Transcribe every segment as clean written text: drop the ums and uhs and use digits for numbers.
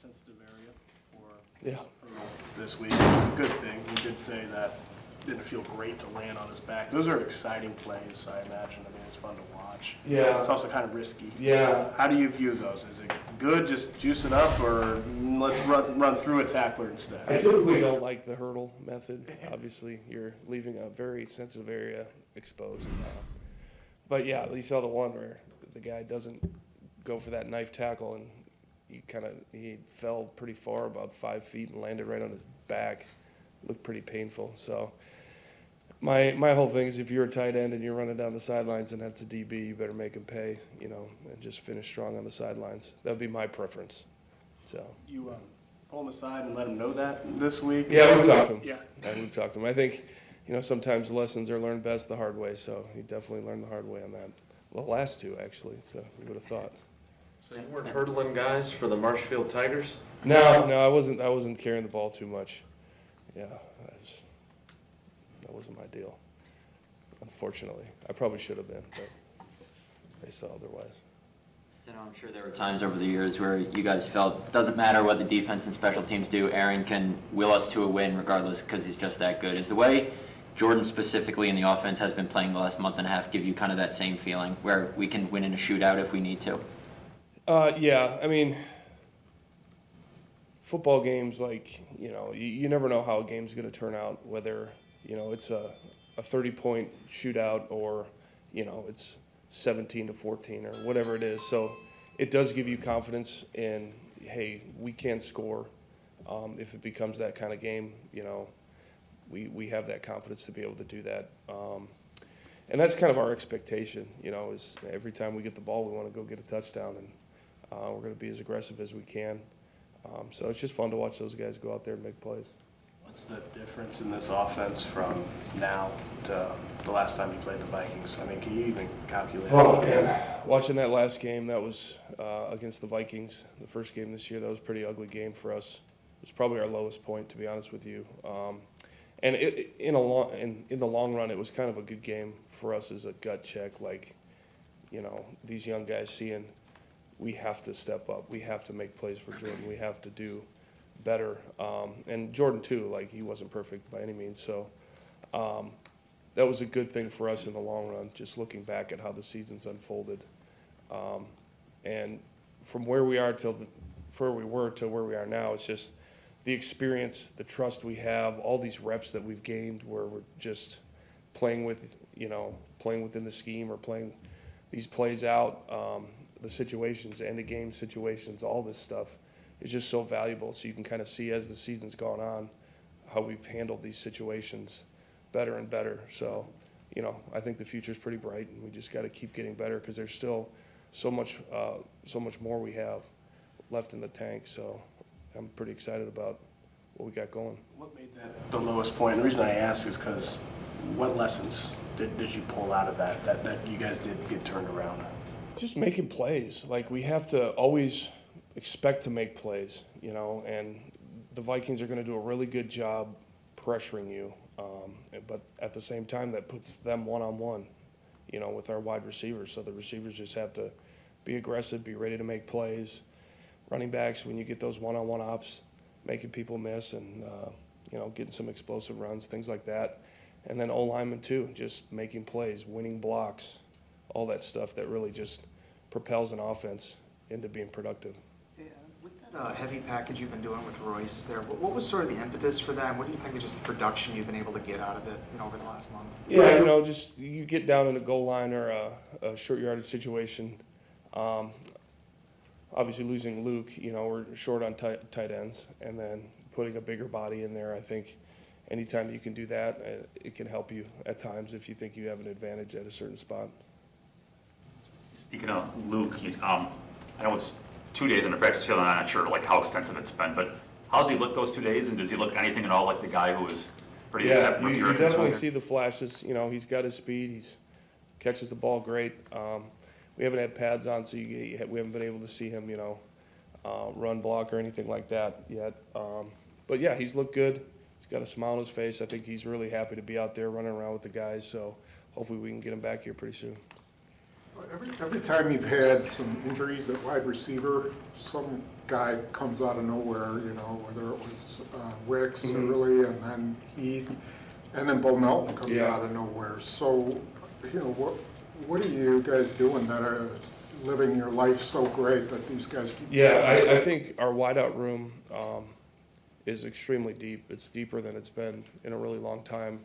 sensitive area Yeah. for this week. Good thing. He did say that didn't feel great to land on his back. Those are exciting plays, I imagine. I mean, it's fun to watch. Yeah. It's also kind of risky. Yeah. How do you view those? Is it good, just juice it up, or let's run through a tackler instead? I typically don't like the hurdle method. Obviously, you're leaving a very sensitive area exposed. But yeah, you saw the one where the guy doesn't go for that knife tackle, and he fell pretty far, about 5 feet, and landed right on his back. Looked pretty painful. So my whole thing is, if you're a tight end and you're running down the sidelines and that's a DB, you better make him pay, and just finish strong on the sidelines. That would be my preference. So You pull him aside and let him know that this week? yeah, we've talked to him. Yeah. We've talked to him. I think, sometimes lessons are learned best the hard way. So he definitely learned the hard way on that. Well, the last two actually. So you would have thought. So you weren't hurdling guys for the Marshfield Tigers? No, I wasn't. I wasn't carrying the ball too much. Yeah, that wasn't my deal. Unfortunately, I probably should have been, but they saw otherwise. I'm sure there were times over the years where you guys felt, doesn't matter what the defense and special teams do, Aaron can will us to a win regardless because he's just that good. Is the way Jordan specifically in the offense has been playing the last month and a half give you kind of that same feeling where we can win in a shootout if we need to? Yeah, I mean, football games, you never know how a game's going to turn out, whether, it's a 30-point shootout or, it's 17-14 or whatever it is. So it does give you confidence in, hey, we can score. If it becomes that kind of game, we have that confidence to be able to do that. And that's kind of our expectation, is every time we get the ball, we want to go get a touchdown, and we're going to be as aggressive as we can. So it's just fun to watch those guys go out there and make plays. What's the difference in this offense from now to the last time you played the Vikings? I mean, can you even calculate? Oh, man. Watching that last game, that was against the Vikings, the first game this year, that was a pretty ugly game for us. It was probably our lowest point, to be honest with you. And in the long run, it was kind of a good game for us as a gut check. These young guys seeing we have to step up. We have to make plays for Jordan. We have to do better. And Jordan, too, he wasn't perfect by any means. So that was a good thing for us in the long run, just looking back at how the season's unfolded. And from where we are to where we are now, it's just the experience, the trust we have, all these reps that we've gained where we're just playing within the scheme or playing these plays out, the situations, end-of-game situations, all this stuff is just so valuable. So you can kind of see as the season's gone on how we've handled these situations better and better. So, I think the future's pretty bright, and we just got to keep getting better because there's still so much more we have left in the tank. So I'm pretty excited about what we got going. What made that the lowest point? The reason I ask is because what lessons did you pull out of that you guys did get turned around? Just making plays. We have to always expect to make plays, and the Vikings are going to do a really good job pressuring you. But at the same time, that puts them one-on-one, with our wide receivers. So the receivers just have to be aggressive, be ready to make plays. Running backs, when you get those one-on-one ops, making people miss and, getting some explosive runs, things like that. And then O-linemen, too, just making plays, winning blocks, all that stuff that really just propels an offense into being productive. Yeah, with that heavy package you've been doing with Royce there, what was sort of the impetus for that? And what do you think of just the production you've been able to get out of it, over the last month? Yeah, just you get down in a goal line or a short yardage situation. Obviously losing Luke, we're short on tight ends, and then putting a bigger body in there, I think anytime you can do that, it can help you at times if you think you have an advantage at a certain spot. Speaking of Luke, I know it's 2 days in the practice field, and I'm not sure how extensive it's been, but how's he look those 2 days, and does he look anything at all like the guy who was pretty acceptable? You definitely see the flashes. He's got his speed. He catches the ball great. We haven't had pads on, so we haven't been able to see him, run block or anything like that yet. But yeah, he's looked good. He's got a smile on his face. I think he's really happy to be out there running around with the guys. So hopefully we can get him back here pretty soon. Every time you've had some injuries at wide receiver, some guy comes out of nowhere, you know, whether it was Wicks early and then Heath, and then Bo Melton comes out of nowhere. So, you know, what are you guys doing that are living your life so great that these guys keep? Yeah, I think our wideout room is extremely deep. It's deeper than it's been in a really long time.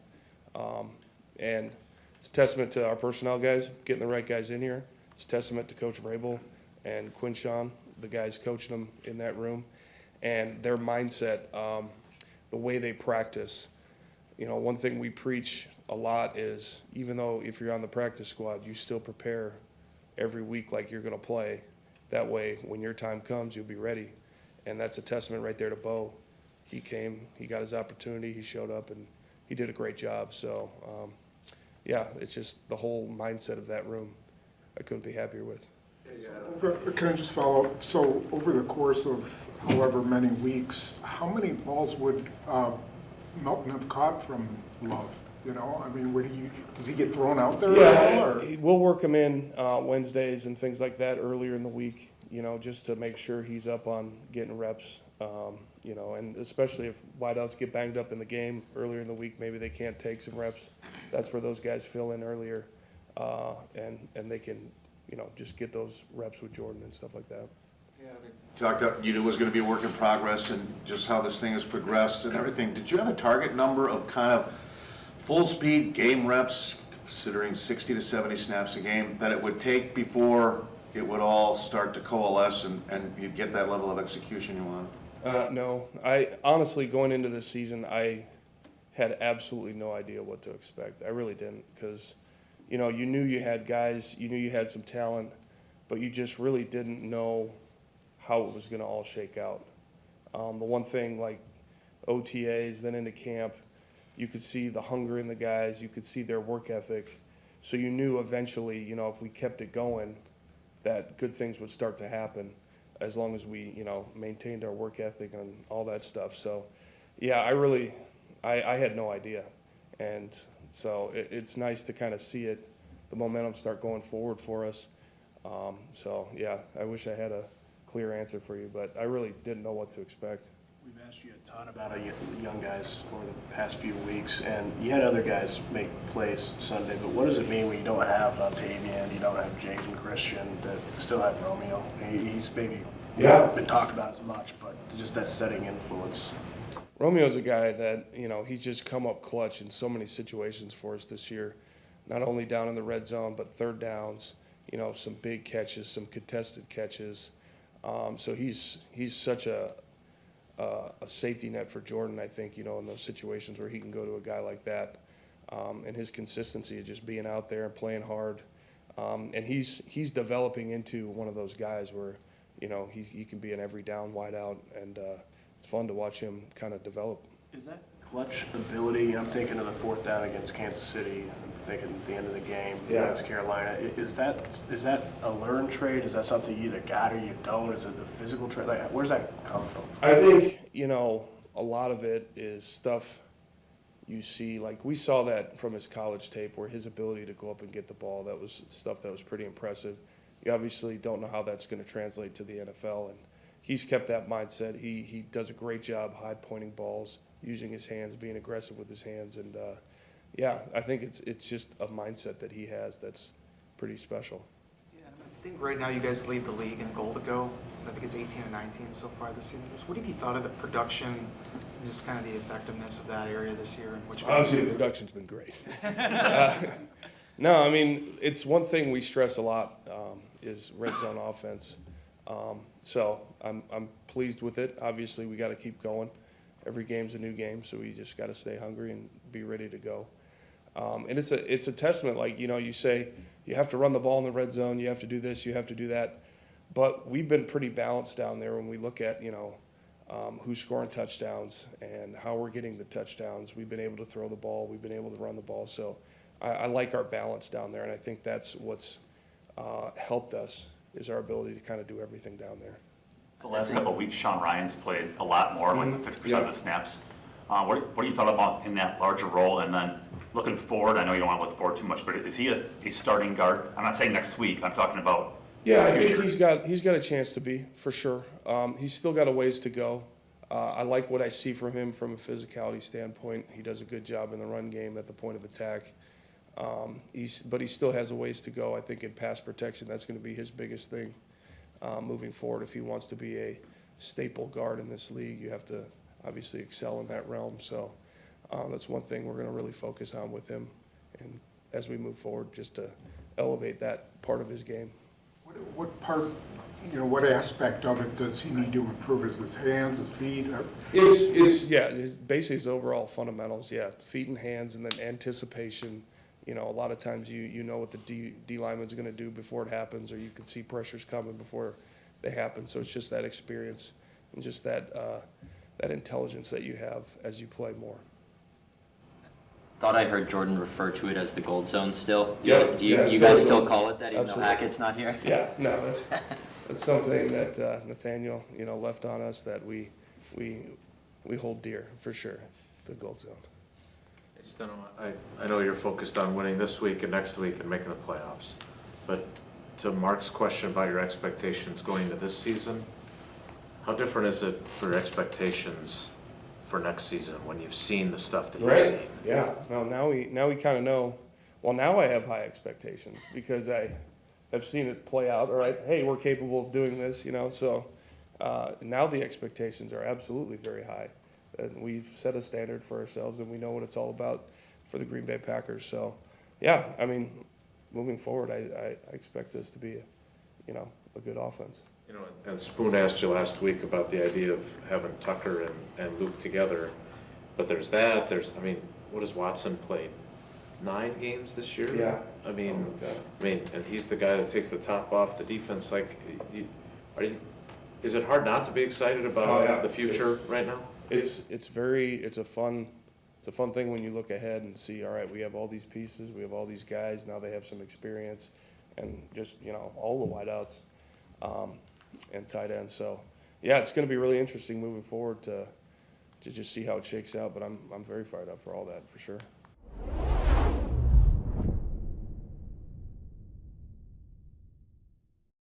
And it's a testament to our personnel guys, getting the right guys in here. It's a testament to Coach Vrabel and Quinshawn, the guys coaching them in that room, and their mindset, the way they practice. You know, one thing we preach a lot is, even though if you're on the practice squad, you still prepare every week like you're going to play. That way, when your time comes, you'll be ready. And that's a testament right there to Bo. He came, he got his opportunity, he showed up, and he did a great job. So, yeah, it's just the whole mindset of that room I couldn't be happier with. Can I just follow up? So over the course of however many weeks, how many balls would Melton have caught from Love? You know, I mean, does he get thrown out there at all? Or? We'll work him in Wednesdays and things like that earlier in the week, you know, just to make sure he's up on getting reps, you know, and especially if wideouts get banged up in the game earlier in the week, maybe they can't take some reps. That's where those guys fill in earlier, and they can, you know, just get those reps with Jordan and stuff like that. Talked up, you knew it was going to be a work in progress and just how this thing has progressed and everything. Did you have a target number of kind of full speed game reps, considering 60 to 70 snaps a game, that it would take before it would all start to coalesce and you'd get that level of execution you want? No, I honestly, going into this season, I had absolutely no idea what to expect. I really didn't, because, you know, you knew you had guys, you knew you had some talent, but you just really didn't know how it was going to all shake out. The one thing, like OTAs, then into camp, you could see the hunger in the guys, you could see their work ethic, so you knew eventually, you know, if we kept it going, that good things would start to happen, as long as we, you know, maintained our work ethic and all that stuff. So, yeah, I had no idea. And so it's nice to kind of see it, the momentum start going forward for us. So, yeah, I wish I had a clear answer for you, but I really didn't know what to expect. We've asked you a ton about young guys over the past few weeks, and you had other guys make plays Sunday, but what does it mean when you don't have Octavian, you don't have Jaden Christian, to still have Romeo? He's maybe not been talked about as much, but just that setting influence. Romeo's a guy that, you know, he's just come up clutch in so many situations for us this year, not only down in the red zone, but third downs, you know, some big catches, some contested catches. So he's such a safety net for Jordan, I think, you know, in those situations where he can go to a guy like that. And his consistency of just being out there and playing hard. And he's developing into one of those guys where, you know, he can be an every down wide out, and it's fun to watch him kind of develop. Is that clutch ability, I'm thinking of the fourth down against Kansas City, I'm thinking at the end of the game against Carolina, is that a learned trait? Is that something you either got or you don't? Is it a physical trait? Like, where's that come from? I think, you know, a lot of it is stuff you see, like we saw that from his college tape, where his ability to go up and get the ball, that was stuff that was pretty impressive. You obviously don't know how that's going to translate to the NFL, and he's kept that mindset. He does a great job high-pointing balls, using his hands, being aggressive with his hands, and yeah, I think it's just a mindset that he has that's pretty special. Yeah, I think right now you guys lead the league in goal to go. I think it's 18 and 19 so far this season. What have you thought of the production, and just kind of the effectiveness of that area this year? And Obviously, the production's been great. No, I mean, it's one thing we stress a lot is red zone offense. So I'm pleased with it. Obviously, we got to keep going. Every game's a new game, so we just got to stay hungry and be ready to go. And it's a testament, like, you know, you say you have to run the ball in the red zone, you have to do this, you have to do that. But we've been pretty balanced down there when we look at, you know, who's scoring touchdowns and how we're getting the touchdowns. We've been able to throw the ball, we've been able to run the ball. So I like our balance down there, and I think that's what's helped us, is our ability to kind of do everything down there. The last couple of weeks, Sean Ryan's played a lot more, like 50% of the snaps. What do you thought about in that larger role? And then looking forward, I know you don't want to look forward too much, but is he a starting guard? I'm not saying next week, I'm talking about Yeah, I the think future. he's got a chance to be, for sure. He's still got a ways to go. I like what I see from him from a physicality standpoint. He does a good job in the run game at the point of attack. But he still has a ways to go. I think in pass protection, that's going to be his biggest thing moving forward. If he wants to be a staple guard in this league, you have to obviously excel in that realm. So that's one thing we're going to really focus on with him, and as we move forward, just to elevate that part of his game. What part, what aspect of it does he need to improve? Is his hands, his feet? It's basically his overall fundamentals, yeah. Feet and hands, and then anticipation. A lot of times you know what the D lineman's going to do before it happens, or you can see pressures coming before they happen. So it's just that experience and just that intelligence that you have as you play more. Thought I heard Jordan refer to it as the gold zone still. Do you Yeah, guys still call it that, even Absolutely. though Hackett's not here? Yeah, no, that's something that Nathaniel, left on us that we hold dear, for sure, the gold zone. I know you're focused on winning this week and next week and making the playoffs, but to Mark's question about your expectations going into this season, how different is it for your expectations for next season when you've seen the stuff that you've seen? Yeah. No, now we kind of know. Well, now I have high expectations because I have seen it play out. All right, hey, we're capable of doing this, So now the expectations are absolutely very high, and we've set a standard for ourselves, and we know what it's all about for the Green Bay Packers. So, yeah, I mean, moving forward, I expect this to be a good offense. And Spoon asked you last week about the idea of having Tucker and Luke together, but there's that, what has Watson played? 9 games this year? Yeah. I mean, and he's the guy that takes the top off the defense. Is it hard not to be excited about the future right now? It's a fun thing when you look ahead and see, all right, we have all these pieces, we have all these guys, now they have some experience, and just, all the wideouts and tight ends. So, yeah, it's going to be really interesting moving forward to just see how it shakes out, but I'm very fired up for all that, for sure.